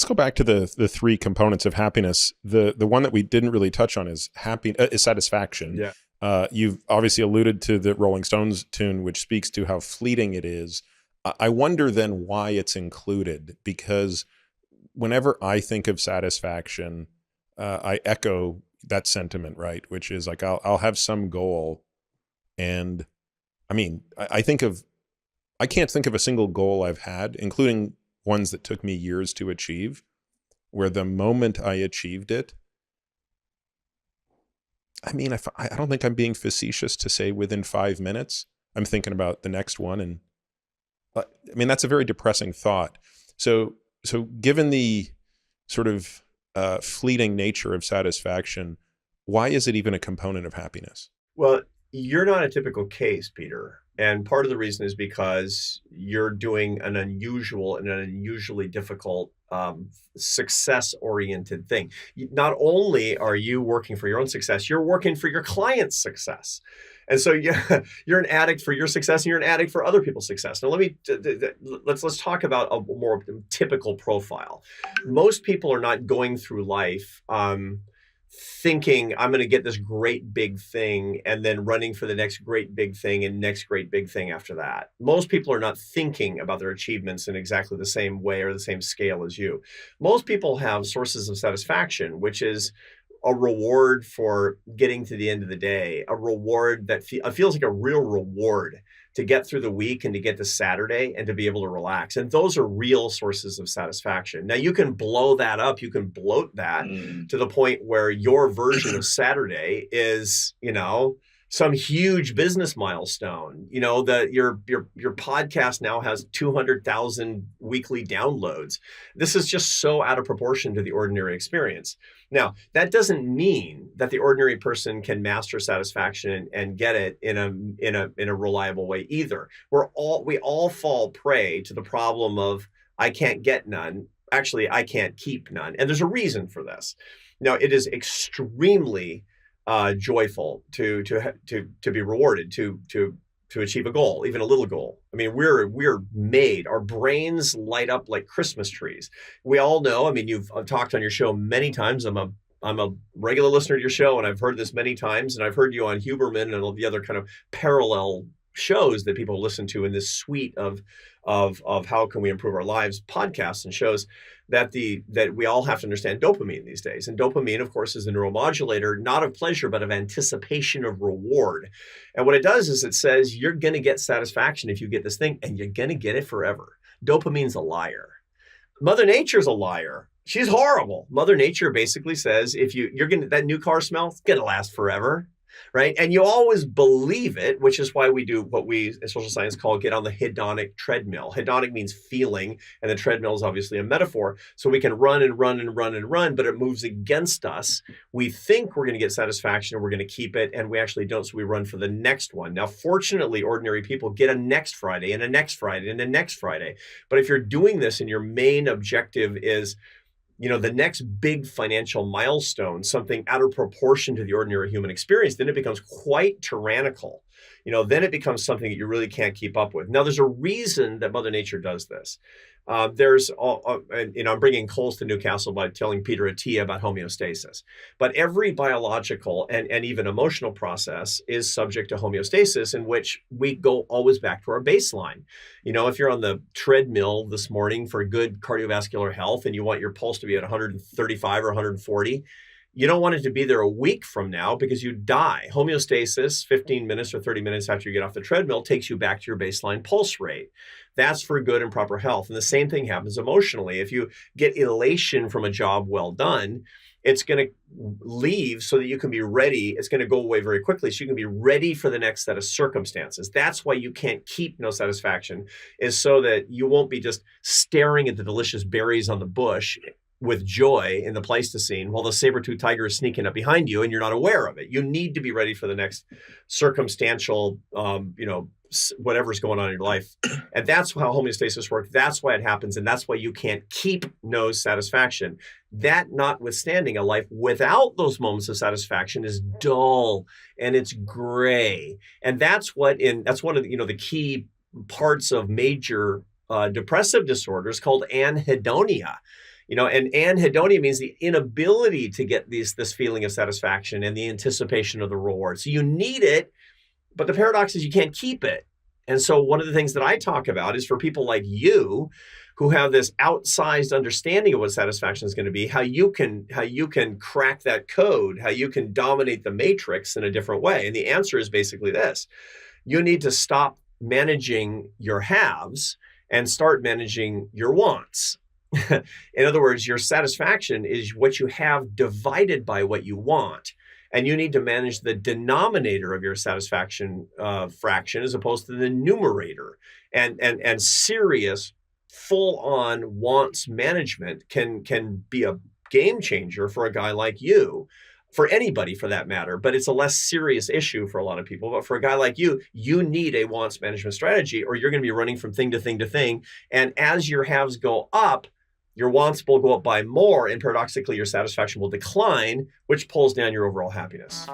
let's go back to the three components of happiness. The one that we didn't really touch on is is satisfaction. Yeah. You've obviously alluded to the Rolling Stones tune, which speaks to how fleeting it is. I wonder then why it's included, because whenever I think of satisfaction, I echo that sentiment, right? Which is like, I'll have some goal. And I mean, I can't think of a single goal I've had, including ones that took me years to achieve, where the moment I achieved it, I mean, I don't think I'm being facetious to say within 5 minutes, I'm thinking about the next one. And I mean, that's a very depressing thought. So given the sort of fleeting nature of satisfaction, why is it even a component of happiness? Well, you're not a typical case, Peter. And part of the reason is because you're doing an unusual and an unusually difficult success-oriented thing. Not only are you working for your own success, you're working for your client's success. And so you're an addict for your success and you're an addict for other people's success. Now, let's talk about a more typical profile. Most people are not going through life thinking I'm going to get this great big thing and then running for the next great big thing and next great big thing after that. Most people are not thinking about their achievements in exactly the same way or the same scale as you. Most people have sources of satisfaction, which is a reward for getting to the end of the day, a reward that feels like a real reward to get through the week and to get to Saturday and to be able to relax. And those are real sources of satisfaction. Now, you can blow that up. You can bloat that to the point where your version of Saturday is, some huge business milestone. Your podcast now has 200,000 weekly downloads. This is just so out of proportion to the ordinary experience. Now, that doesn't mean that the ordinary person can master satisfaction and get it in a reliable way either. We all fall prey to the problem of I can't get none. Actually, I can't keep none. And there's a reason for this. Now, it is extremely joyful to be rewarded, to achieve a goal, even a little goal. I mean, we're made, our brains light up like Christmas trees. We all know, I mean, I've talked on your show many times. I'm a regular listener to your show, and I've heard this many times, and I've heard you on Huberman and all the other kind of parallel shows that people listen to in this suite of how can we improve our lives podcasts and shows that we all have to understand dopamine these days. And dopamine, of course, is a neuromodulator, not of pleasure, but of anticipation of reward. And what it does is it says you're going to get satisfaction if you get this thing, and you're going to get it forever. Dopamine's a liar. Mother Nature's a liar. She's horrible. Mother Nature basically says if you're going to, that new car smell, it's going to last forever. Right. And you always believe it, which is why we do what we in social science call get on the hedonic treadmill. Hedonic means feeling, and the treadmill is obviously a metaphor. So we can run and run and run and run, but it moves against us. We think we're going to get satisfaction and we're going to keep it, and we actually don't. So we run for the next one. Now, fortunately, ordinary people get a next Friday and a next Friday and a next Friday. But if you're doing this and your main objective is the next big financial milestone, something out of proportion to the ordinary human experience, then it becomes quite tyrannical. Then it becomes something that you really can't keep up with. Now, there's a reason that Mother Nature does this. I'm bringing coals to Newcastle by telling Peter Attia about homeostasis. But every biological and even emotional process is subject to homeostasis, in which we go always back to our baseline. If you're on the treadmill this morning for good cardiovascular health and you want your pulse to be at 135 or 140, you don't want it to be there a week from now because you die. Homeostasis, 15 minutes or 30 minutes after you get off the treadmill, takes you back to your baseline pulse rate. That's for good and proper health. And the same thing happens emotionally. If you get elation from a job well done, it's going to leave so that you can be ready. It's going to go away very quickly so you can be ready for the next set of circumstances. That's why you can't keep no satisfaction, is so that you won't be just staring at the delicious berries on the bush with joy in the Pleistocene while the saber-toothed tiger is sneaking up behind you and you're not aware of it. You need to be ready for the next circumstantial, whatever's going on in your life. And that's how homeostasis works. That's why it happens. And that's why you can't keep no satisfaction. That notwithstanding, a life without those moments of satisfaction is dull and it's gray. And that's one of the key parts of major depressive disorders called anhedonia. And hedonia means the inability to get this feeling of satisfaction and the anticipation of the reward. So you need it, but the paradox is you can't keep it. And so one of the things that I talk about is for people like you who have this outsized understanding of what satisfaction is going to be, how you can crack that code, how you can dominate the matrix in a different way. And the answer is basically this. You need to stop managing your haves and start managing your wants. In other words, your satisfaction is what you have divided by what you want. And you need to manage the denominator of your satisfaction fraction as opposed to the numerator. And serious, full-on wants management can be a game changer for a guy like you, for anybody for that matter, but it's a less serious issue for a lot of people. But for a guy like you, you need a wants management strategy, or you're going to be running from thing to thing to thing. And as your haves go up, your wants will go up by more, and paradoxically, your satisfaction will decline, which pulls down your overall happiness.